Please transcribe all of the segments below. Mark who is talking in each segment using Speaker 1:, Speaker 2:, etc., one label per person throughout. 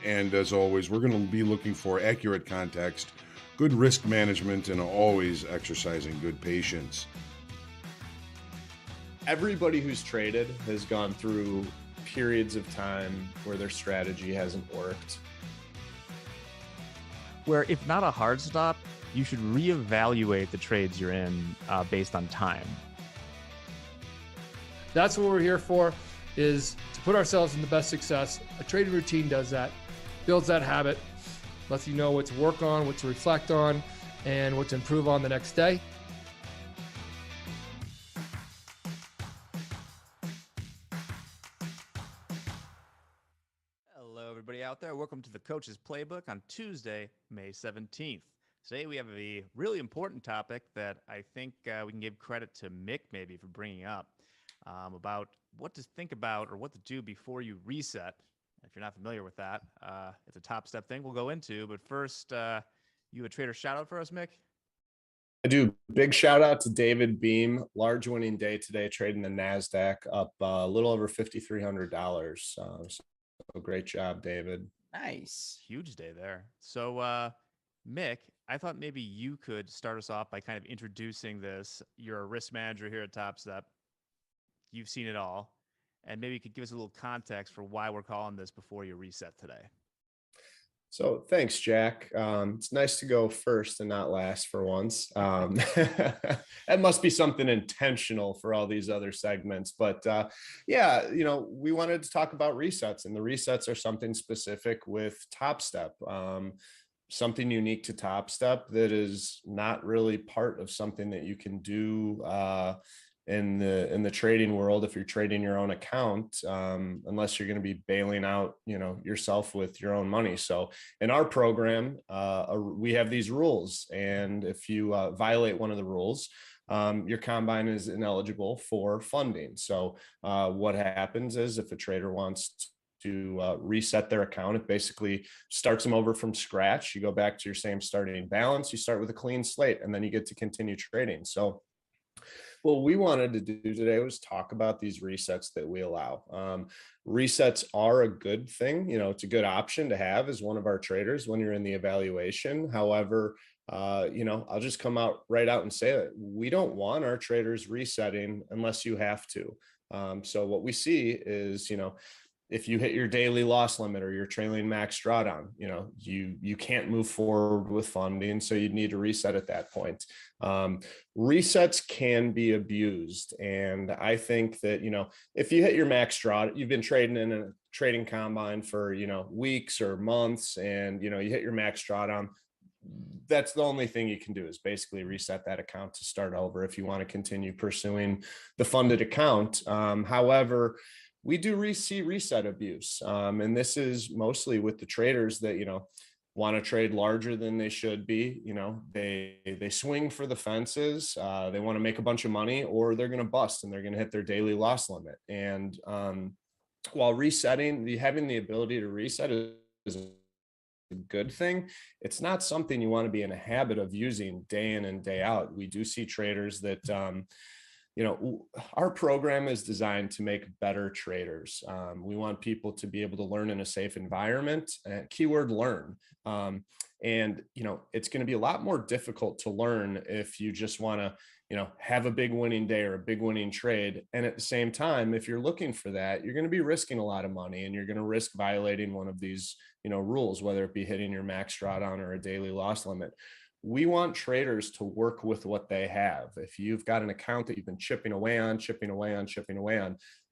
Speaker 1: And as always, we're going to be looking for accurate context, good risk management, and always exercising good patience.
Speaker 2: Everybody who's traded has gone through periods of time where their strategy hasn't worked.
Speaker 3: Where if not a hard stop, you should reevaluate the trades you're in based on time.
Speaker 4: That's what we're here for, is to put ourselves in the best success. A trading routine does that, builds that habit, lets you know what to work on, what to reflect on, and what to improve on the next day.
Speaker 3: Hello, everybody out there. Welcome to the Coach's Playbook on Tuesday, May 17th. Today, we have a really important topic that I think we can give credit to Mick maybe for bringing up about what to think about or what to do before you reset. If you're not familiar with that, it's a top step thing we'll go into. But first, you have a trader shout out for us, Mick?
Speaker 2: I do. Big shout out to David Beam. Large winning day today, trading the NASDAQ up a little over $5,300. So great job, David.
Speaker 3: Nice. Huge day there. So, Mick, I thought maybe you could start us off by kind of introducing this. You're a risk manager here at Top Step. You've seen it all. And maybe you could give us a little context for why we're calling this before you reset today.
Speaker 2: So thanks, Jack. It's nice to go first and not last for once. That must be something intentional for all these other segments. But yeah, we wanted to talk about resets, and the resets are something specific with Top Step. Something unique to Top Step that is not really part of something that you can do in the trading world if you're trading your own account, unless you're going to be bailing out yourself with your own money. So in our program, we have these rules, and if you violate one of the rules, your combine is ineligible for funding. So what happens is, if a trader wants to reset their account, it basically starts them over from scratch. You go back to your same starting balance, you start with a clean slate, and then you get to continue trading. So what we wanted to do today was talk about these resets that we allow. Resets are a good thing. It's a good option to have as one of our traders when you're in the evaluation. However, I'll just come right out and say that we don't want our traders resetting unless you have to. So what we see is, if you hit your daily loss limit or your trailing max drawdown, you can't move forward with funding, so you'd need to reset at that point. Resets can be abused, and I think that if you hit your max draw, you've been trading in a trading combine for weeks or months, and you hit your max drawdown. That's the only thing you can do, is basically reset that account to start over if you want to continue pursuing the funded account. However, we do see reset abuse. And this is mostly with the traders that, want to trade larger than they should be. They swing for the fences. They want to make a bunch of money, or they're going to bust and they're going to hit their daily loss limit. And while having the ability to reset is a good thing, it's not something you want to be in a habit of using day in and day out. We do see traders that, our program is designed to make better traders. We want people to be able to learn in a safe environment, keyword learn. And it's going to be a lot more difficult to learn if you just want to, have a big winning day or a big winning trade. And at the same time, if you're looking for that, you're going to be risking a lot of money, and you're going to risk violating one of these, rules, whether it be hitting your max drawdown or a daily loss limit. We want traders to work with what they have. If you've got an account that you've been chipping away on,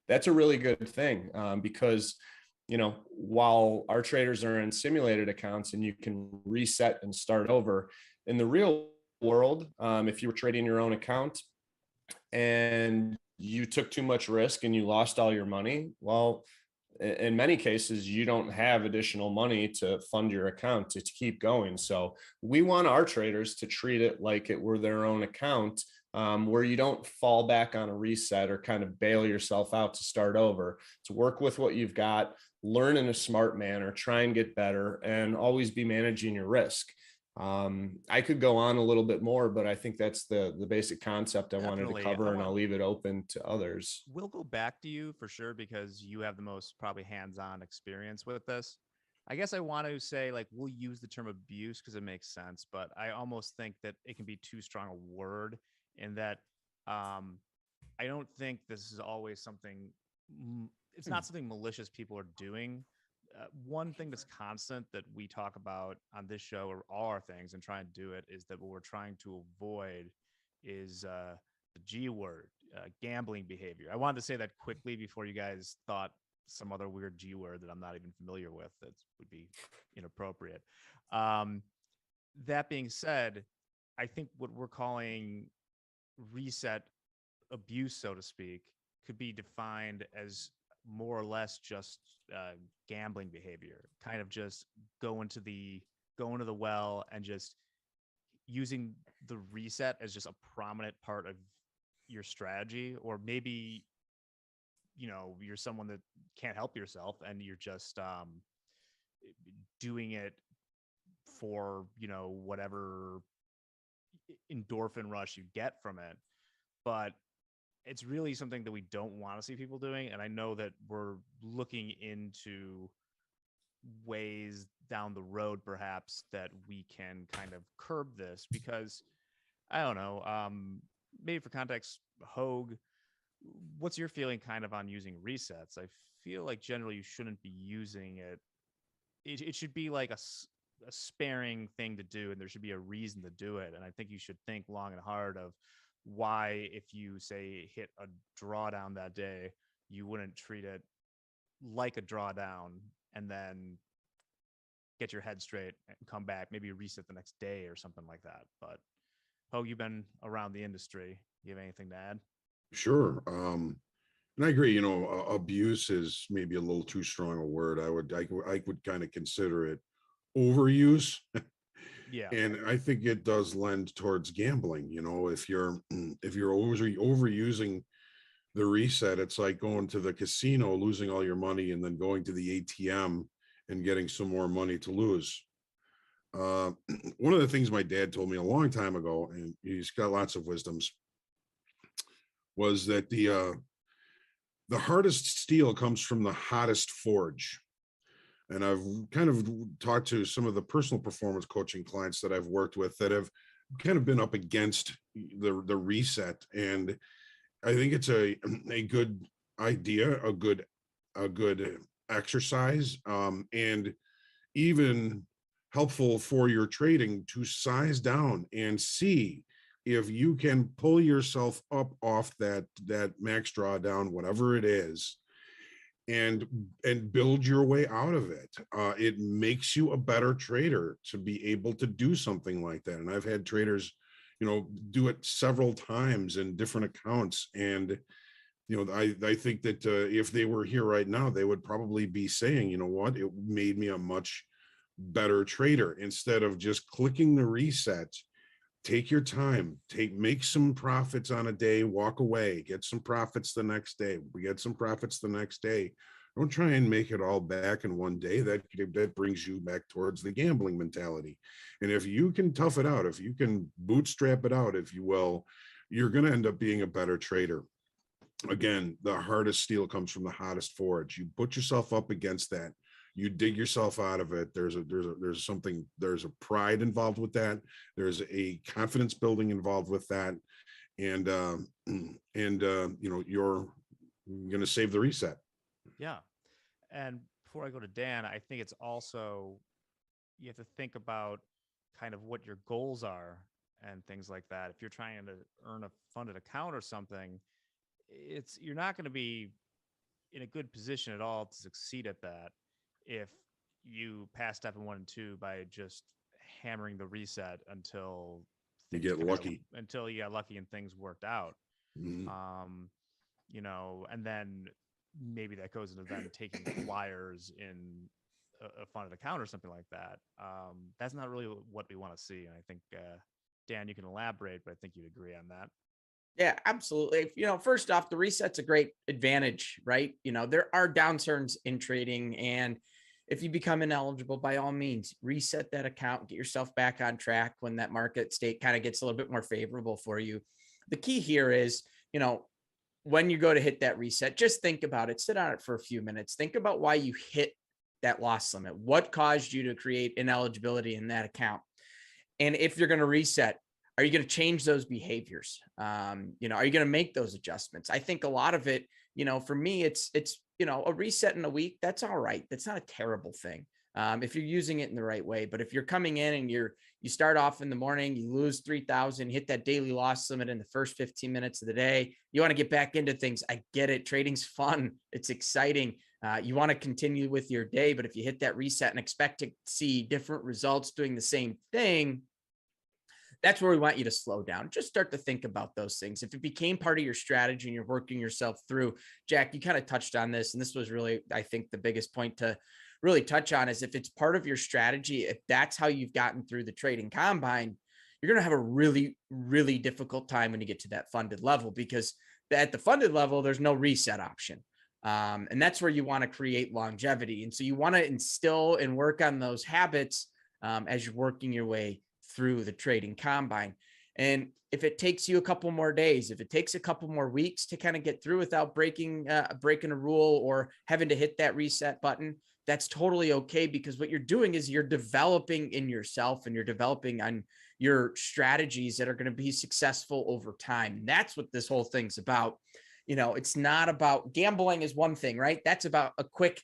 Speaker 2: that's a really good thing, because, while our traders are in simulated accounts and you can reset and start over, in the real world, if you were trading your own account and you took too much risk and you lost all your money, well, in many cases, you don't have additional money to fund your account to keep going. So we want our traders to treat it like it were their own account, where you don't fall back on a reset or kind of bail yourself out to start over. To work with what you've got, learn in a smart manner, try and get better, and always be managing your risk. I could go on a little bit more, but I think that's the basic concept I wanted to cover, and I'll leave it open to others.
Speaker 3: We'll go back to you for sure, because you have the most probably hands-on experience with this. I guess I want to say like we'll use the term abuse because it makes sense, but I almost think that it can be too strong a word in that I don't think this is always something. It's not something malicious people are doing. One thing that's constant that we talk about on this show or all our things and try and do it is that what we're trying to avoid is the G word, gambling behavior. I wanted to say that quickly before you guys thought some other weird G word that I'm not even familiar with that would be inappropriate. That being said, I think what we're calling reset abuse, so to speak, could be defined as more or less just gambling behavior, kind of just going to the well and just using the reset as just a prominent part of your strategy. Or maybe you're someone that can't help yourself and you're just doing it for whatever endorphin rush you get from it. But it's really something that we don't want to see people doing. And I know that we're looking into ways down the road, perhaps, that we can kind of curb this because I don't know, maybe for context, Hogue, what's your feeling kind of on using resets? I feel like generally you shouldn't be using it. It should be like a sparing thing to do, and there should be a reason to do it. And I think you should think long and hard of why, if you say hit a drawdown that day, you wouldn't treat it like a drawdown and then get your head straight and come back, maybe reset the next day or something like that. But Hogue, you've been around the industry. You have anything to add?
Speaker 1: Sure. And I agree, abuse is maybe a little too strong a word. I would kind of consider it overuse.
Speaker 3: Yeah.
Speaker 1: And I think it does lend towards gambling. If you're overusing the reset, it's like going to the casino, losing all your money, and then going to the ATM and getting some more money to lose. One of the things my dad told me a long time ago, and he's got lots of wisdoms, was that the hardest steel comes from the hottest forge. And I've kind of talked to some of the personal performance coaching clients that I've worked with that have kind of been up against the reset. And I think it's a good idea, a good exercise, and even helpful for your trading to size down and see if you can pull yourself up off that max drawdown, whatever it is, and build your way out of it. It makes you a better trader to be able to do something like that. And I've had traders, do it several times in different accounts. And, I think that if they were here right now, they would probably be saying, you know what, it made me a much better trader. Instead of just clicking the reset, take your time, make some profits on a day, walk away, get some profits the next day, get some profits the next day. Don't try and make it all back in one day. That brings you back towards the gambling mentality. And if you can tough it out, if you can bootstrap it out, if you will, you're going to end up being a better trader. Again, the hardest steel comes from the hottest forge. You put yourself up against that. You dig yourself out of it. There's a pride involved with that. There's a confidence building involved with that. And you're going to save the reset.
Speaker 3: Yeah. And before I go to Dan, I think it's also, you have to think about kind of what your goals are and things like that. If you're trying to earn a funded account or something, you're not going to be in a good position at all to succeed at that if you pass step 1 and 2 by just hammering the reset until
Speaker 1: you get lucky,
Speaker 3: until you got lucky and things worked out.
Speaker 1: Mm-hmm.
Speaker 3: And then maybe that goes into them taking flyers in a funded account or something like that. That's not really what we want to see. And I think, Dan, you can elaborate, but I think you'd agree on that.
Speaker 5: Yeah, absolutely. First off, the reset's a great advantage, right? There are downturns in trading, and if you become ineligible, by all means, reset that account, get yourself back on track when that market state kind of gets a little bit more favorable for you. The key here is, when you go to hit that reset, just think about it, sit on it for a few minutes, think about why you hit that loss limit? What caused you to create ineligibility in that account? And if you're going to reset, are you going to change those behaviors? Are you going to make those adjustments? I think a lot of it, for me, it's, a reset in a week. That's all right. That's not a terrible thing. If you're using it in the right way. But if you're coming in and you start off in the morning, you lose 3,000, hit that daily loss limit in the first 15 minutes of the day, you want to get back into things. I get it. Trading's fun. It's exciting. You want to continue with your day, but if you hit that reset and expect to see different results doing the same thing, that's where we want you to slow down. Just start to think about those things. If it became part of your strategy and you're working yourself through, Jack, you kind of touched on this, and this was really, I think, the biggest point to really touch on is if it's part of your strategy, if that's how you've gotten through the trading combine, you're going to have a really, really difficult time when you get to that funded level, because at the funded level, there's no reset option. And that's where you want to create longevity. And so you want to instill and work on those habits as you're working your way through the trading combine. And if it takes you a couple more days, if it takes a couple more weeks to kind of get through without breaking a rule or having to hit that reset button, that's totally okay, because what you're doing is you're developing in yourself and you're developing on your strategies that are going to be successful over time. And that's what this whole thing's about. It's not about gambling is one thing, right? That's about a quick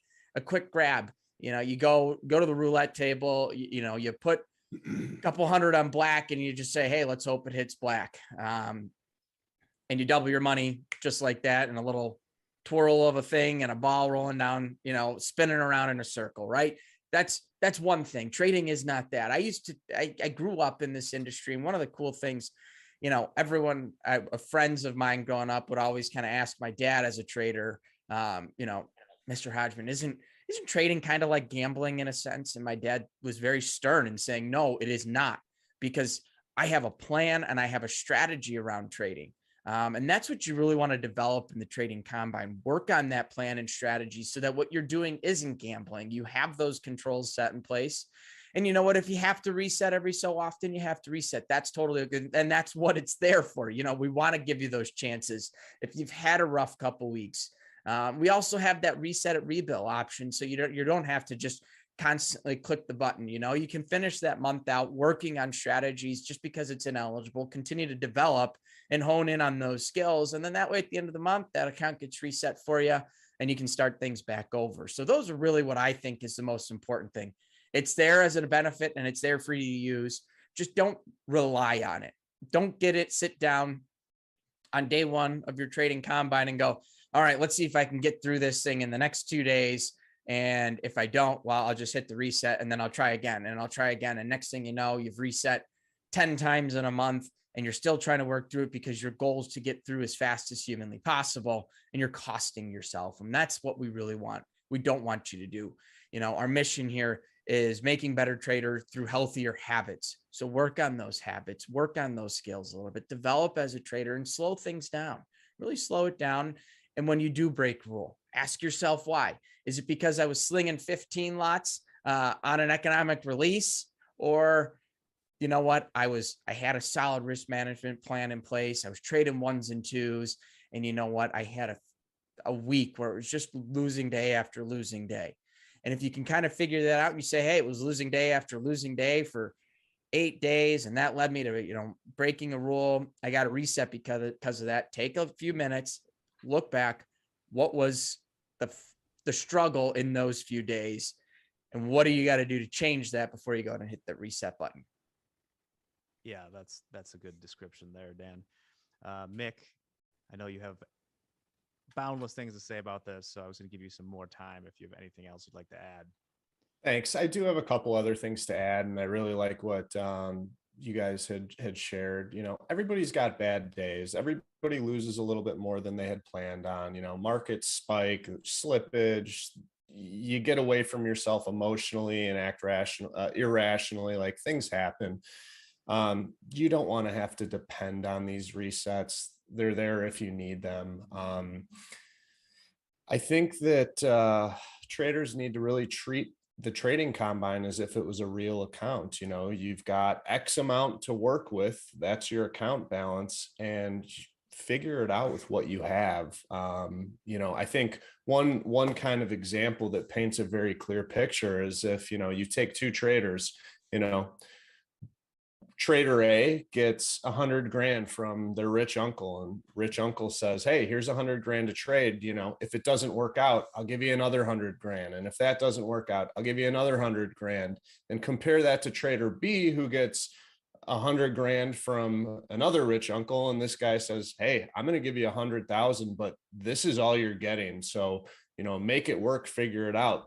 Speaker 5: grab. You go to the roulette table, you put a couple hundred on black and you just say, hey, let's hope it hits black. And you double your money just like that, and a little twirl of a thing and a ball rolling down, spinning around in a circle, right? That's one thing. Trading is not that. I grew up in this industry, and one of the cool things, friends of mine growing up would always kind of ask my dad as a trader, Mr. Hodgman, isn't trading kind of like gambling in a sense? And my dad was very stern in saying, no, it is not, because I have a plan and I have a strategy around trading. And that's what you really want to develop in the trading combine. Work on that plan and strategy so that what you're doing isn't gambling. You have those controls set in place. And you know what? If you have to reset every so often, you have to reset. That's totally good. And that's what it's there for. We want to give you those chances. If you've had a rough couple weeks, we also have that reset at rebill option. So you don't have to just constantly click the button. You can finish that month out working on strategies just because it's ineligible, continue to develop and hone in on those skills. And then that way at the end of the month, that account gets reset for you and you can start things back over. So those are really what I think is the most important thing. It's there as a benefit and it's there for you to use. Just don't rely on it. Don't get it, sit down on day one of your trading combine and go, all right, let's see if I can get through this thing in the next 2 days. And if I don't, well, I'll just hit the reset and then I'll try again and I'll try again. And next thing you know, you've reset 10 times in a month and you're still trying to work through it because your goal is to get through as fast as humanly possible. And you're costing yourself. And that's what we really want. We don't want you to do. Our mission here is making better traders through healthier habits. So work on those habits, work on those skills a little bit, develop as a trader and slow things down, really slow it down. And when you do break rule, ask yourself why. Is it because I was slinging 15 lots on an economic release? Or, you know what? I had a solid risk management plan in place. I was trading ones and twos. And you know what? I had a week where it was just losing day after losing day. And if you can kind of figure that out and you say, hey, it was losing day after losing day for 8 days. And that led me to, breaking a rule. I got to reset because of that. Take a few minutes, look back. What was the struggle in those few days? And what do you got to do to change that before you go and hit the reset button?
Speaker 3: Yeah, that's a good description there, Dan. Mick, I know you have boundless things to say about this, so I was going to give you some more time if you have anything else you'd like to add.
Speaker 2: Thanks. I do have a couple other things to add, and I really like what you guys had shared. Everybody's got bad days. Everybody loses a little bit more than they had planned on. Markets spike, slippage. You get away from yourself emotionally and act irrationally. Like, things happen. You don't want to have to depend on these resets. They're there if you need them. I think that traders need to really treat the trading combine as if it was a real account. You've got X amount to work with. That's your account balance. And figure it out with what you have. I think one kind of example that paints a very clear picture is if, you take two traders, trader A gets 100 grand from their rich uncle, and rich uncle says, hey, here's 100 grand to trade. If it doesn't work out, I'll give you another 100 grand. And if that doesn't work out, I'll give you another 100 grand. And compare that to trader B, who gets 100 grand from another rich uncle. And this guy says, hey, I'm going to give you 100,000, but this is all you're getting. So, make it work, figure it out.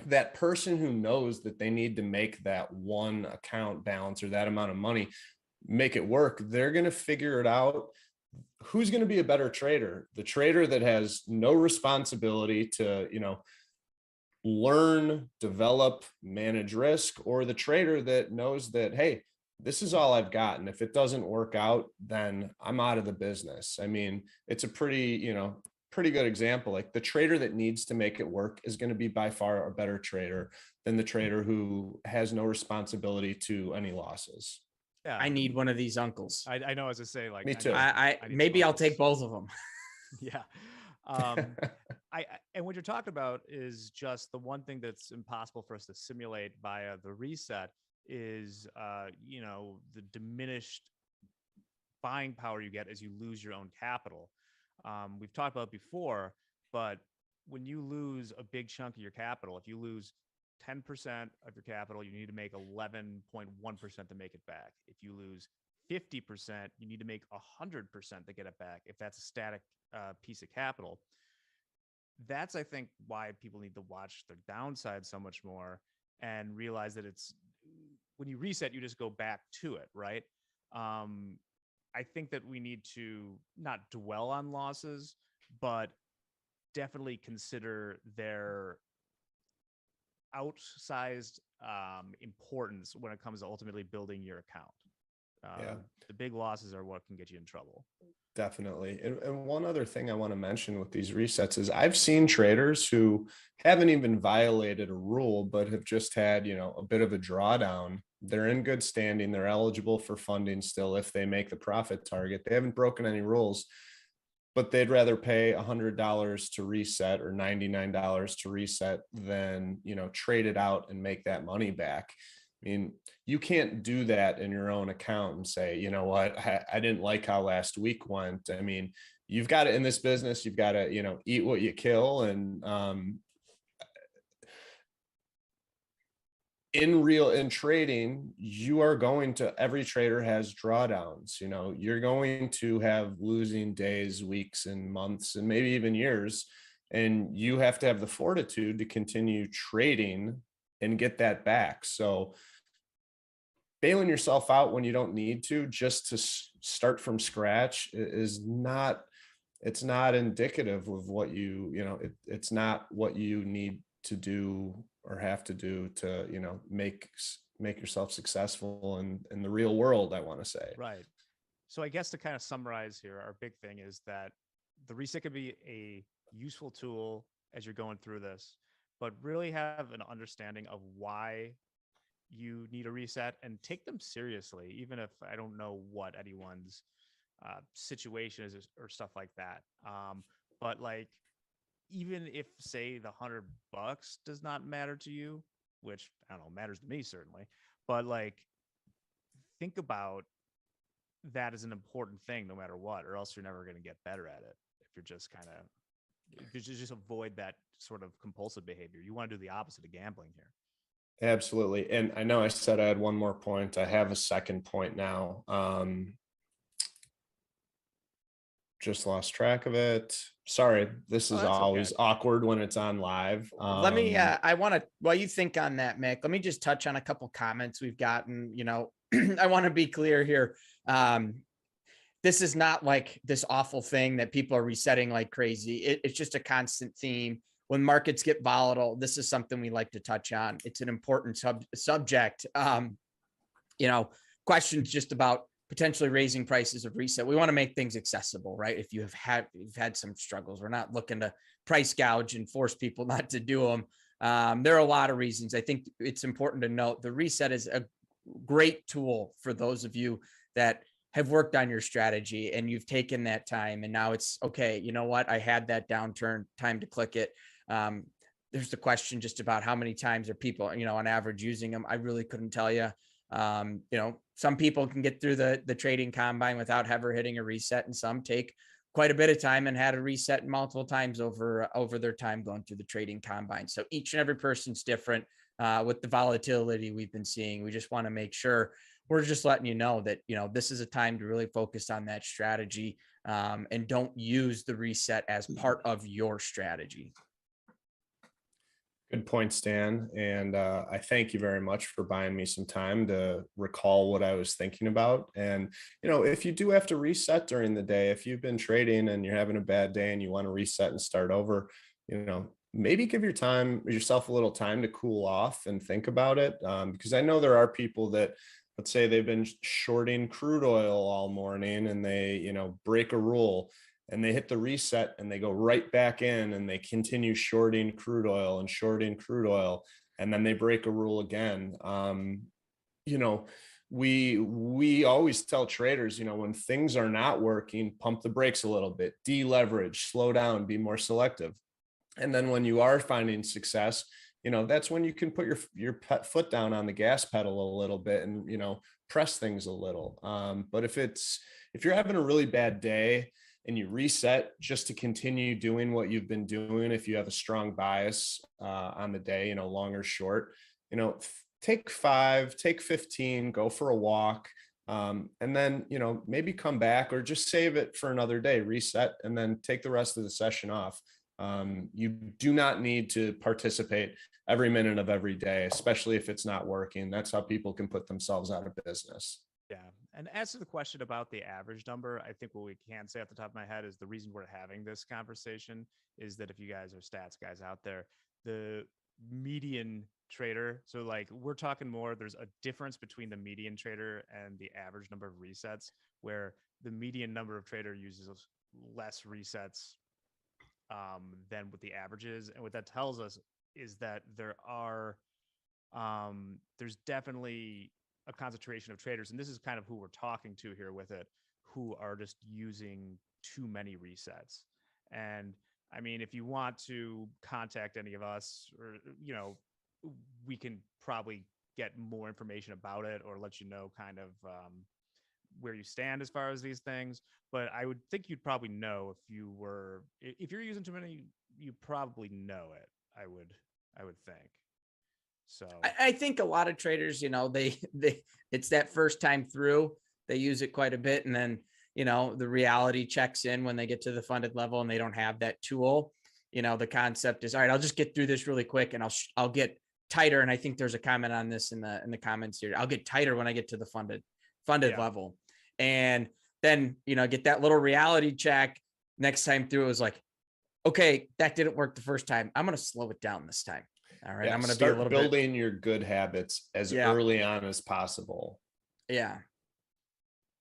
Speaker 2: That person who knows that they need to make that one account balance or that amount of money, make it work, they're going to figure it out. Who's going to be a better trader? The trader that has no responsibility to, learn, develop, manage risk, or the trader that knows that, hey, this is all I've got, and if it doesn't work out, then I'm out of the business. I mean, it's a pretty good example. Like, the trader that needs to make it work is going to be by far a better trader than the trader who has no responsibility to any losses.
Speaker 3: Yeah,
Speaker 5: I need one of these uncles.
Speaker 3: I know, as I say, like
Speaker 2: Me too.
Speaker 5: I
Speaker 3: need
Speaker 5: maybe I'll
Speaker 3: both.
Speaker 5: take both of them.
Speaker 3: Yeah. And what you're talking about is just the one thing that's impossible for us to simulate via the reset is, the diminished buying power you get as you lose your own capital. We've talked about it before, but when you lose a big chunk of your capital, if you lose 10% of your capital, you need to make 11.1% to make it back. If you lose 50%, you need to make 100% to get it back. If that's a static piece of capital, that's, I think, why people need to watch their downside so much more and realize that it's, when you reset, you just go back to it, right? I think that we need to not dwell on losses, but definitely consider their outsized importance when it comes to ultimately building your account. The big losses are what can get you in trouble.
Speaker 2: Definitely. And one other thing I want to mention with these resets is I've seen traders who haven't even violated a rule, but have just had, a bit of a drawdown. They're in good standing. They're eligible for funding still if they make the profit target. They haven't broken any rules, but they'd rather pay $100 to reset or $99 to reset than, trade it out and make that money back. I mean, you can't do that in your own account and say, you know what, I didn't like how last week went. I mean, you've got to, in this business, you've got to, eat what you kill. And in trading, you are going to, every trader has drawdowns. You're going to have losing days, weeks, and months, and maybe even years. And you have to have the fortitude to continue trading and get that back. So bailing yourself out when you don't need to, just to start from scratch, is not, it's not indicative of what it's not what you need to do or have to do to, make yourself successful in the real world, I want to say.
Speaker 3: Right. So I guess to kind of summarize here, our big thing is that the reset could be a useful tool as you're going through this, but really have an understanding of why you need a reset and take them seriously, even if I don't know what anyone's situation is or stuff like that. But like, even if, say, the $100 does not matter to you, which I don't know, matters to me certainly, but like, think about that as an important thing no matter what, or else you're never going to get better at it. If you're just kind of, you just avoid that sort of compulsive behavior. You want to do the opposite of gambling here.
Speaker 2: Absolutely. And I know I said I had one more point. I have a second point now. Just lost track of it. Sorry. This is always awkward when it's on live.
Speaker 5: Let me, I want to, while you think on that, Mick, let me just touch on a couple comments we've gotten. I want to be clear here. This is not like this awful thing that people are resetting like crazy. It's just a constant theme. When markets get volatile, this is something we like to touch on. It's an important subject. Questions just about potentially raising prices of reset. We want to make things accessible, right? If you've had some struggles, we're not looking to price gouge and force people not to do them. There are a lot of reasons. I think it's important to note the reset is a great tool for those of you that have worked on your strategy and you've taken that time and now it's okay, you know what, I had that downturn, time to click it. There's the question just about how many times are people, on average using them. I really couldn't tell you. Some people can get through the trading combine without ever hitting a reset, and some take quite a bit of time and had a reset multiple times over their time going through the trading combine. So each and every person's different. With the volatility we've been seeing, we just want to make sure we're just letting you know that, this is a time to really focus on that strategy, and don't use the reset as part of your strategy.
Speaker 2: Good point, Stan. And I thank you very much for buying me some time to recall what I was thinking about. And, if you do have to reset during the day, if you've been trading and you're having a bad day and you want to reset and start over, maybe give yourself a little time to cool off and think about it. Because I know there are people that, let's say they've been shorting crude oil all morning and they, break a rule and they hit the reset and they go right back in and they continue shorting crude oil and shorting crude oil. And then they break a rule again. We always tell traders, when things are not working, pump the brakes a little bit, deleverage, slow down, be more selective. And then when you are finding success, that's when you can put your foot down on the gas pedal a little bit and, press things a little. But if you're having a really bad day and you reset just to continue doing what you've been doing, if you have a strong bias on the day, long or short, take 5, take 15, go for a walk. And then, maybe come back or just save it for another day, reset, and then take the rest of the session off. You do not need to participate every minute of every day, especially if it's not working. That's how people can put themselves out of business.
Speaker 3: Yeah. And as to the question about the average number, I think what we can say off the top of my head is the reason we're having this conversation is that if you guys are stats guys out there, the median trader, so like we're talking more, there's a difference between the median trader and the average number of resets, where the median number of trader uses less resets than what the average is. And what that tells us is that there's definitely a concentration of traders, and this is kind of who we're talking to here with it, who are just using too many resets. And I mean, if you want to contact any of us, or we can probably get more information about it or let you know kind of where you stand as far as these things. But I would think you'd probably know if you're using too many, you probably know it. I would think. So
Speaker 5: I think a lot of traders, they it's that first time through, they use it quite a bit. And then, the reality checks in when they get to the funded level and they don't have that tool. The concept is, all right, I'll just get through this really quick and I'll get tighter. And I think there's a comment on this in the comments here. I'll get tighter when I get to the funded level. And then, get that little reality check next time through. It was like, okay, that didn't work the first time. I'm going to slow it down this time. All right.
Speaker 2: Yeah,
Speaker 5: I'm going to
Speaker 2: start
Speaker 5: be a little
Speaker 2: building your good habits as early on as possible.
Speaker 5: Yeah.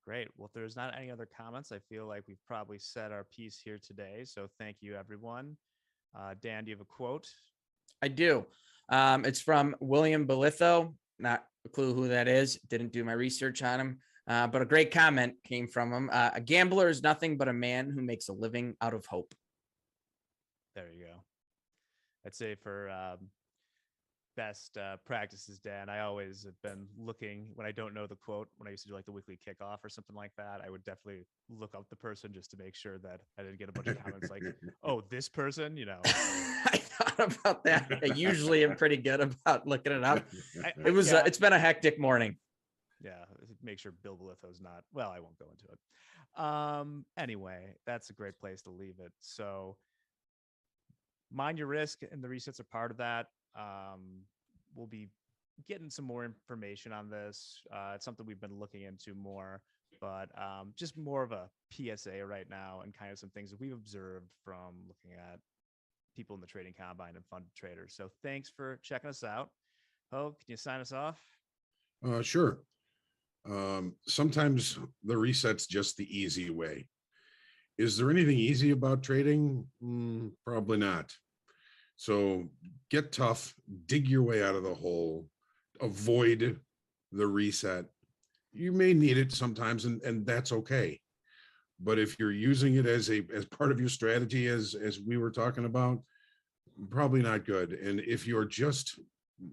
Speaker 3: Great. Well, if there's not any other comments, I feel like we've probably said our piece here today. So thank you, everyone. Dan, do you have a quote?
Speaker 5: I do. It's from William Belitho. Not a clue who that is. Didn't do my research on him. But a great comment came from him. A gambler is nothing but a man who makes a living out of hope.
Speaker 3: There you go. I'd say for best practices, Dan, I always have been looking when I don't know the quote, when I used to do like the weekly kickoff or something like that, I would definitely look up the person just to make sure that I didn't get a bunch of comments like, oh, this person,
Speaker 5: I thought about that. I usually am pretty good about looking it up. It's been a hectic morning.
Speaker 3: Yeah, make sure Bill Belitho's not, well, I won't go into it. Anyway, that's a great place to leave it. So mind your risk, and the resets are part of that. We'll be getting some more information on this. It's something we've been looking into more, but just more of a PSA right now and kind of some things that we've observed from looking at people in the trading combine and fund traders. So thanks for checking us out. Ho, can you sign us off?
Speaker 1: Sure. Sometimes the reset's just the easy way. Is there anything easy about trading? Probably not. So get tough, dig your way out of the hole, avoid the reset, you may need it sometimes, and that's okay. But if you're using it as part of your strategy, as we were talking about, probably not good. And if you're just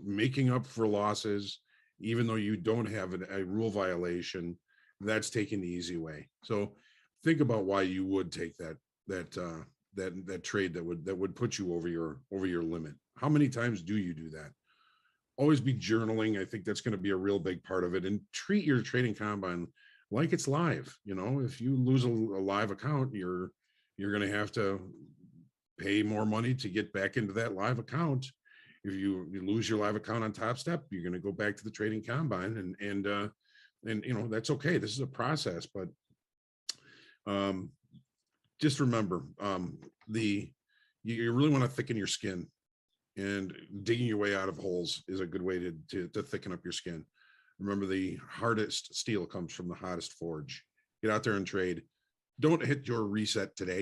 Speaker 1: making up for losses, even though you don't have a rule violation, that's taking the easy way. So think about why you would take that trade that would put you over your limit. How many times do you do that? Always be journaling. I think that's going to be a real big part of it. And treat your trading combine like it's live. You know, if you lose a live account, you're going to have to pay more money to get back into that live account. If you lose your live account on Top Step, you're going to go back to the trading combine, and you know, that's okay. This is a process, but just remember, you really want to thicken your skin, and digging your way out of holes is a good way to thicken up your skin. Remember, the hardest steel comes from the hottest forge. Get out there and trade. Don't hit your reset today.